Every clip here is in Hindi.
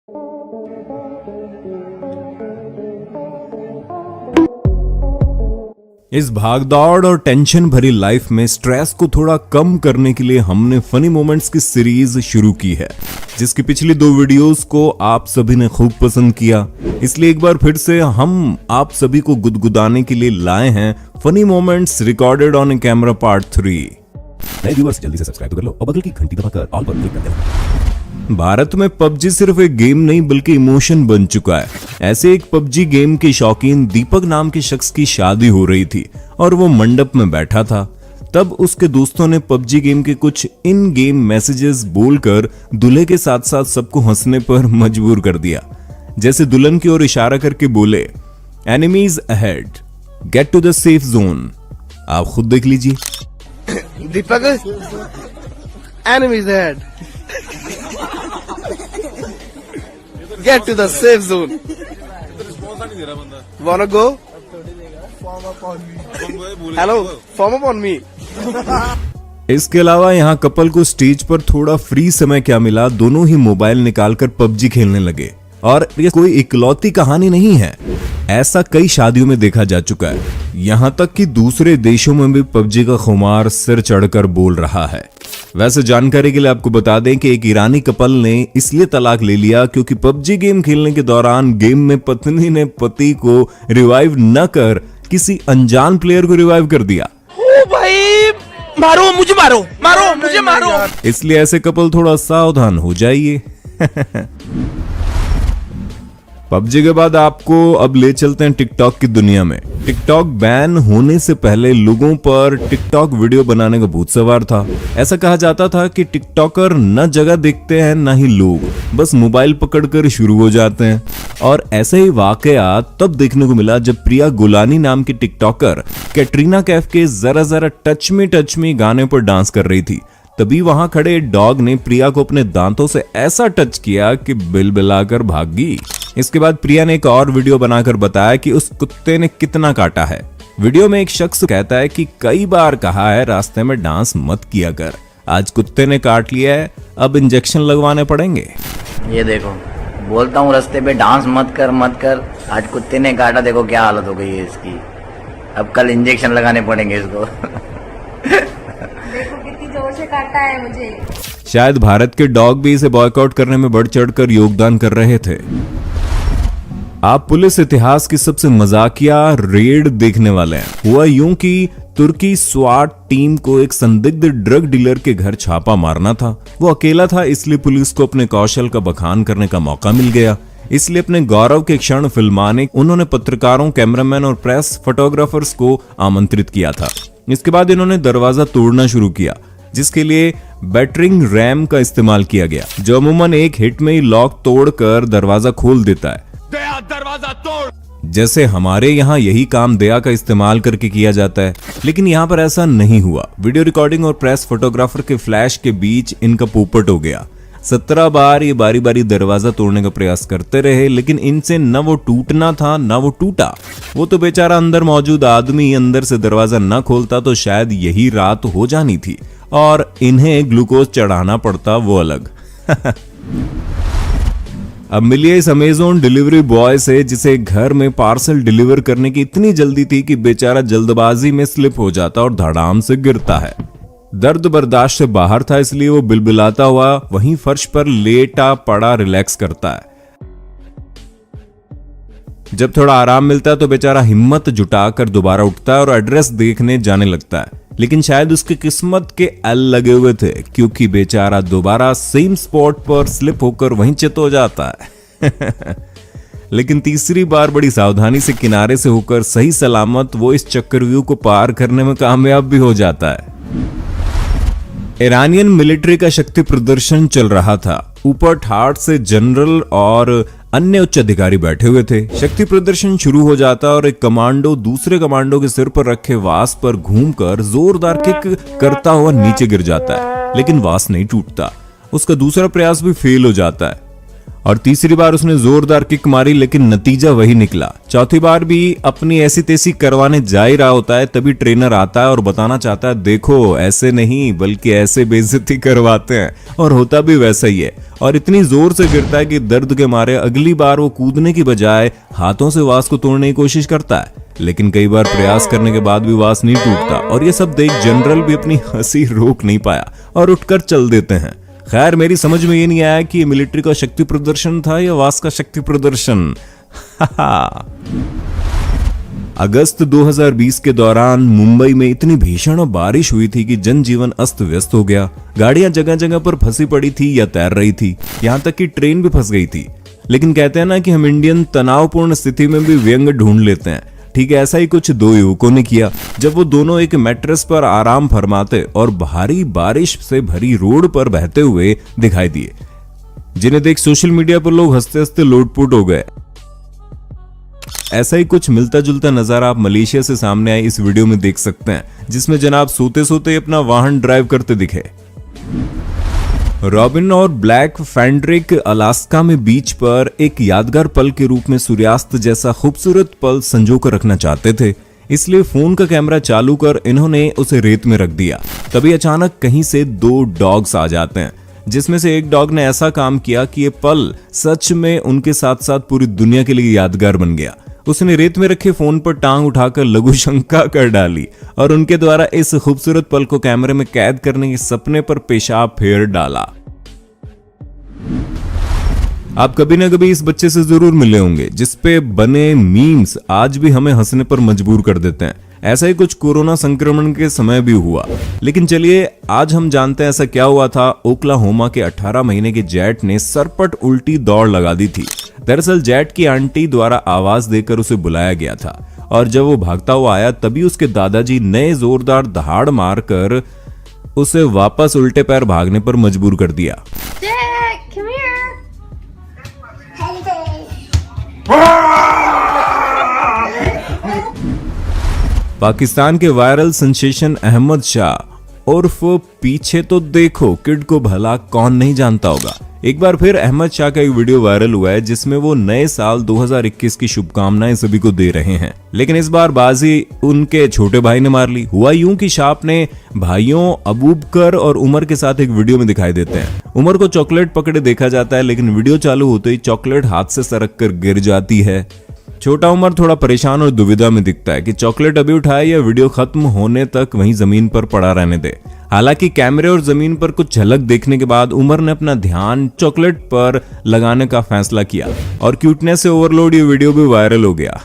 इस भागदौड़ और टेंशन भरी लाइफ में स्ट्रेस को थोड़ा कम करने के लिए हमने फनी मोमेंट्स की सीरीज शुरू की है, जिसकी पिछली 2 वीडियोस को आप सभी ने खूब पसंद किया। इसलिए एक बार फिर से हम आप सभी को गुदगुदाने के लिए लाए हैं funny moments recorded on camera part 3। नए व्यूअर्स जल्दी से सब्सक्राइब तो कर लो और बगल की घंटी दबाकर ऑल पर क्लिक कर देना। भारत में पबजी सिर्फ एक गेम नहीं बल्कि इमोशन बन चुका है। ऐसे एक पबजी गेम के शौकीन दीपक नाम के शख्स की शादी हो रही थी और वो मंडप में बैठा था। तब उसके दोस्तों ने पबजी गेम के कुछ इन गेम मैसेजेस बोलकर दूल्हे के साथ साथ सबको हंसने पर मजबूर कर दिया। जैसे दुल्हन की ओर इशारा करके बोले, enemies ahead, get to the safe zone. आप खुद देख लीजिए। दीपक, enemies ahead. Get to the safe zone. Wanna go? Hello, form up on me. इसके अलावा यहाँ कपल को स्टेज पर थोड़ा फ्री समय क्या मिला, दोनों ही मोबाइल निकालकर पबजी खेलने लगे। और ये कोई इकलौती कहानी नहीं है, ऐसा कई शादियों में देखा जा चुका है। यहाँ तक कि दूसरे देशों में भी पबजी का खुमार सिर चढ़कर बोल रहा है। वैसे जानकारी के लिए आपको बता दें कि एक ईरानी कपल ने इसलिए तलाक ले लिया क्योंकि पबजी गेम खेलने के दौरान गेम में पत्नी ने पति को रिवाइव न कर किसी अनजान प्लेयर को रिवाइव कर दिया। ओ भाई, मारो मुझे, मारो मुझे, मारो। इसलिए ऐसे कपल थोड़ा सावधान हो जाइए। पबजी के बाद आपको अब ले चलते हैं टिकटॉक की दुनिया में। टिकटॉक बैन होने से पहले लोगों पर टिकटॉक वीडियो बनाने का भूत सवार था। ऐसा कहा जाता था कि टिकटॉकर न जगह देखते हैं न ही लोग, बस मोबाइल पकड़कर शुरू हो जाते हैं। और ऐसे ही वाकया तब देखने को मिला जब प्रिया गुलानी नाम की टिकटॉकर कैटरीना कैफ के जरा जरा टच मी गाने पर डांस कर रही थी। तभी वहां खड़े डॉग ने प्रिया को अपने दांतों से ऐसा टच किया कि बिलबिलाकर भागी। इसके बाद प्रिया ने एक और वीडियो बनाकर बताया कि उस कुत्ते ने कितना काटा है। वीडियो में एक शख्स कहता है कि कई बार कहा है रास्ते में डांस मत किया कर, आज कुत्ते ने काट लिया है, अब इंजेक्शन लगवाने पड़ेंगे। ये देखो, बोलता हूँ रास्ते पे डांस मत कर, आज कुत्ते ने काटा, देखो क्या हालत हो गई है इसकी, अब कल इंजेक्शन लगाने पड़ेंगे इसको। देखो कितनी जोर से काटा है मुझे। शायद भारत के डॉग भी इसे बॉयकॉट करने में बढ़ चढ़कर योगदान कर रहे थे। आप पुलिस इतिहास की सबसे मजाकिया रेड देखने वाले हैं। हुआ यूं कि तुर्की स्वाट टीम को एक संदिग्ध ड्रग डीलर के घर छापा मारना था। वो अकेला था, इसलिए पुलिस को अपने कौशल का बखान करने का मौका मिल गया। इसलिए अपने गौरव के क्षण फिल्माने उन्होंने पत्रकारों, कैमरामैन और प्रेस फोटोग्राफर्स को आमंत्रित किया था। इसके बाद इन्होंने दरवाजा तोड़ना शुरू किया, जिसके लिए बैटरिंग रैम का इस्तेमाल किया गया, जो अमूमन एक हिट में ही लॉक तोड़कर दरवाजा खोल देता है। दरवाजा तोड़। जैसे हमारे यहाँ यही काम दया का इस्तेमाल करके किया जाता है, लेकिन यहाँ पर ऐसा नहीं हुआ। वीडियो रिकॉर्डिंग और प्रेस फोटोग्राफर के फ्लैश के बीच इनका पोपट हो गया। 17 बार ये बारी बारी दरवाजा तोड़ने का प्रयास करते रहे, लेकिन इनसे न वो टूटना था न वो टूटा। वो तो बेचारा अंदर मौजूद आदमी अंदर से दरवाजा न खोलता तो शायद यही रात हो जानी थी और इन्हें ग्लूकोज चढ़ाना पड़ता, वो अलग। अब मिलिए इस अमेज़न डिलीवरी बॉय से जिसे घर में पार्सल डिलीवर करने की इतनी जल्दी थी कि बेचारा जल्दबाजी में स्लिप हो जाता और धड़ाम से गिरता है। दर्द बर्दाश्त से बाहर था, इसलिए वो बिलबिलाता हुआ वहीं फर्श पर लेटा पड़ा रिलैक्स करता है। जब थोड़ा आराम मिलता है तो बेचारा हिम्मत जुटाकर दोबारा उठता है और एड्रेस देखने जाने लगता है। लेकिन शायद उसकी किस्मत के एल लगे हुए थे, क्योंकि बेचारा दोबारा सेम स्पॉट पर स्लिप होकर वहीं चित हो जाता है। लेकिन तीसरी बार बड़ी सावधानी से किनारे से होकर सही सलामत वो इस चक्रव्यूह को पार करने में कामयाब भी हो जाता है। ईरानियन मिलिट्री का शक्ति प्रदर्शन चल रहा था। ऊपर ठाठ से जनरल और अन्य उच्च अधिकारी बैठे हुए थे। शक्ति प्रदर्शन शुरू हो जाता और एक कमांडो दूसरे कमांडो के सिर पर रखे वास पर घूमकर जोरदार किक करता हुआ नीचे गिर जाता है, लेकिन वास नहीं टूटता। उसका दूसरा प्रयास भी फेल हो जाता है और तीसरी बार उसने जोरदार किक मारी लेकिन नतीजा वही निकला। चौथी बार भी अपनी ऐसी तैसी करवाने जा ही रहा होता है, तभी ट्रेनर आता है और बताना चाहता है देखो ऐसे नहीं बल्कि ऐसे बेइज्जती करवाते हैं, और होता भी वैसा ही है। और इतनी जोर से गिरता है कि दर्द के मारे अगली बार वो कूदने की बजाय हाथों से वास को तोड़ने की कोशिश करता है, लेकिन कई बार प्रयास करने के बाद भी वास नहीं टूटता। और ये सब देख जनरल भी अपनी हंसी रोक नहीं पाया और उठकर चल देते हैं। खैर मेरी समझ में ये नहीं आया कि ये मिलिट्री का शक्ति प्रदर्शन था या वास का शक्ति प्रदर्शन। अगस्त 2020 के दौरान मुंबई में इतनी भीषण बारिश हुई थी कि जनजीवन अस्त व्यस्त हो गया। गाड़ियां जगह जगह पर फंसी पड़ी थी या तैर रही थी, यहां तक कि ट्रेन भी फंस गई थी। लेकिन कहते हैं ना कि हम इंडियन तनावपूर्ण स्थिति में भी व्यंग ढूंढ लेते हैं। ठीक है, ऐसा ही कुछ दो युवकों ने किया जब वो दोनों एक मैट्रेस पर आराम फरमाते और भारी बारिश से भरी रोड पर बहते हुए दिखाई दिए, जिन्हें देख सोशल मीडिया पर लोग हंसते हंसते लोटपोट हो गए। ऐसा ही कुछ मिलता जुलता नजारा आप मलेशिया से सामने आए इस वीडियो में देख सकते हैं, जिसमें जनाब सोते सोते अपना वाहन ड्राइव करते दिखे। रॉबिन और ब्लैक फैंड्रिक अलास्का में बीच पर एक यादगार पल के रूप में सूर्यास्त जैसा खूबसूरत पल संजो कर रखना चाहते थे, इसलिए फोन का कैमरा चालू कर इन्होंने उसे रेत में रख दिया। तभी अचानक कहीं से दो डॉग्स आ जाते हैं, जिसमें से एक डॉग ने ऐसा काम किया कि ये पल सच में उनके साथ साथ पूरी दुनिया के लिए यादगार बन गया। उसने रेत में रखे फोन पर टांग उठाकर लघु शंका कर डाली और उनके द्वारा इस खूबसूरत पल को कैमरे में कैद करने के सपने पर पेशाब फेर डाला। आप कभी ना कभी इस बच्चे से जरूर मिले होंगे, जिसपे बने मीम्स आज भी हमें हंसने पर मजबूर कर देते हैं। ऐसा ही कुछ कोरोना संक्रमण के समय भी हुआ। लेकिन चलिए आज हम जानते हैं ऐसा क्या हुआ था। ओक्लाहोमा के 18 महीने के जेट ने सरपट उल्टी दौड़ लगा दी थी। दरअसल जेट की आंटी द्वारा आवाज देकर उसे बुलाया गया था, और जब वो भागता हुआ आया तभी उसके दादाजी नए जोरदार दहाड़ मारकर उसे वापस उल्टे पैर भागने पर मजबूर कर दिया। Jack, come here. पाकिस्तान के वायरल सेंसेशन अहमद शाह उर्फ पीछे तो देखो किड को भला कौन नहीं जानता होगा। एक बार फिर अहमद शाह का एक वीडियो वायरल हुआ है, जिसमें वो नए साल 2021 की शुभकामनाएं सभी को दे रहे हैं। लेकिन इस बार बाजी उनके छोटे भाई ने मार ली। हुआ यूं कि शाह अपने भाइयों अबूबकर और उमर के साथ एक वीडियो में दिखाई देते हैं। उमर को चॉकलेट पकड़े देखा जाता है, लेकिन वीडियो चालू होते ही चॉकलेट हाथ से सरक कर गिर जाती है। छोटा उमर थोड़ा परेशान और दुविधा में दिखता है कि चॉकलेट अभी उठाए या वीडियो खत्म होने तक वहीं जमीन पर पड़ा रहने दे। हालांकि कैमरे और जमीन पर कुछ झलक देखने के बाद उमर ने अपना ध्यान चॉकलेट पर लगाने का फैसला किया और क्यूटनेस से ओवरलोड ये वीडियो भी वायरल हो गया।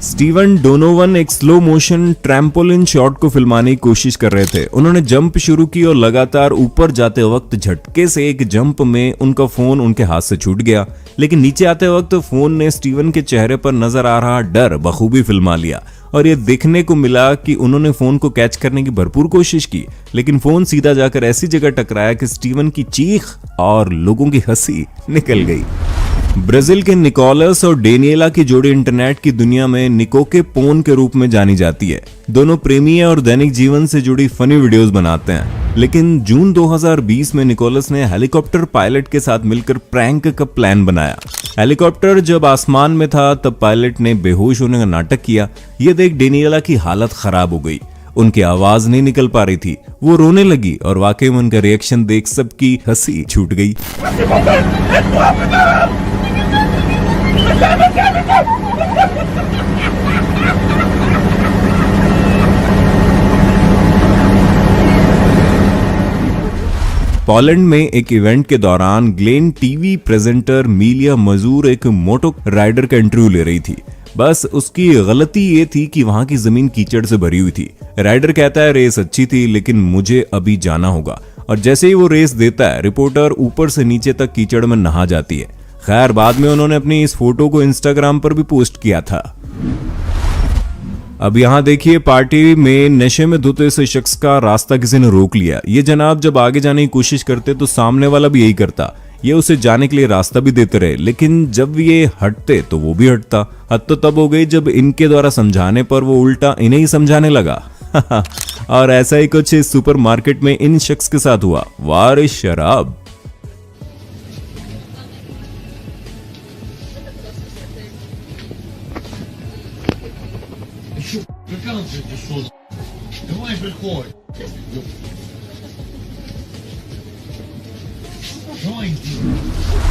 स्टीवन डोनोवन एक स्लो मोशन ट्रैम्पोलिन शॉट को फिल्माने की कोशिश कर रहे थे। उन्होंने जंप शुरू की और लगातार ऊपर जाते वक्त झटके से एक जंप में उनका फोन उनके हाथ से छूट गया। लेकिन नीचे आते वक्त फोन ने स्टीवन के चेहरे पर नजर आ रहा डर बखूबी फिल्मा लिया, और ये देखने को मिला कि उन्होंने फोन को कैच करने की भरपूर कोशिश की, लेकिन फोन सीधा जाकर ऐसी जगह टकराया कि स्टीवन की चीख और लोगों की हंसी निकल गई। ब्राजील के निकोलस और डेनियला की जोड़ी इंटरनेट की दुनिया में निकोके पोन के रूप में जानी जाती है। दोनों प्रेमी हैं और दैनिक जीवन से जुड़ी फनी वीडियोस बनाते हैं। लेकिन जून 2020 में निकोलस ने हेलीकॉप्टर पायलट के साथ मिलकर प्रैंक का प्लान बनाया। हेलीकॉप्टर जब आसमान में था तब पायलट ने बेहोश होने का नाटक किया। ये देख डेनियला की हालत खराब हो गई, उनकी आवाज नहीं निकल पा रही थी, वो रोने लगी और वाकई में उनका रिएक्शन देख सबकी हंसी छूट गई। पोलैंड में एक इवेंट के दौरान ग्लेन टीवी प्रेजेंटर मीलिया मजूर एक मोटो राइडर का इंटरव्यू ले रही थी। बस उसकी गलती ये थी कि वहां की जमीन कीचड़ से भरी हुई थी। राइडर कहता है रेस अच्छी थी लेकिन मुझे अभी जाना होगा, और जैसे ही वो रेस देता है रिपोर्टर ऊपर से नीचे तक कीचड़ में नहा जाती है। खैर बाद में उन्होंने अपनी इस फोटो को इंस्टाग्राम पर भी पोस्ट किया था। अब यहाँ देखिए, पार्टी में नशे में धुते से शख्स का रास्ता किसी ने रोक लिया। ये जनाब जब आगे जाने की कोशिश करते तो सामने वाला भी यही करता, ये उसे जाने के लिए रास्ता भी देते रहे, लेकिन जब ये हटते तो वो भी हटता। हद तो तब हो गई जब इनके द्वारा समझाने पर वो उल्टा इन्हें ही समझाने लगा। और ऐसा ही कुछ इस सुपरमार्केट में इन शख्स के साथ हुआ। वारिस शराब।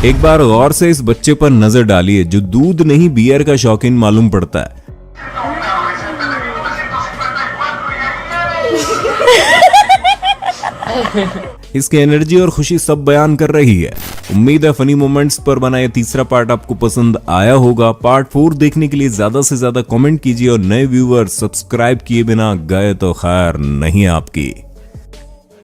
एक बार गौर से इस बच्चे पर नजर डालिए जो दूध नहीं बियर का शौकीन मालूम पड़ता है। इसकी एनर्जी और खुशी सब बयान कर रही है। उम्मीद है फनी मोमेंट्स पर बना ये तीसरा पार्ट आपको पसंद आया होगा। पार्ट 4 देखने के लिए ज्यादा से ज्यादा कमेंट कीजिए और नए व्यूअर सब्सक्राइब किए बिना गए तो खैर नहीं आपकी।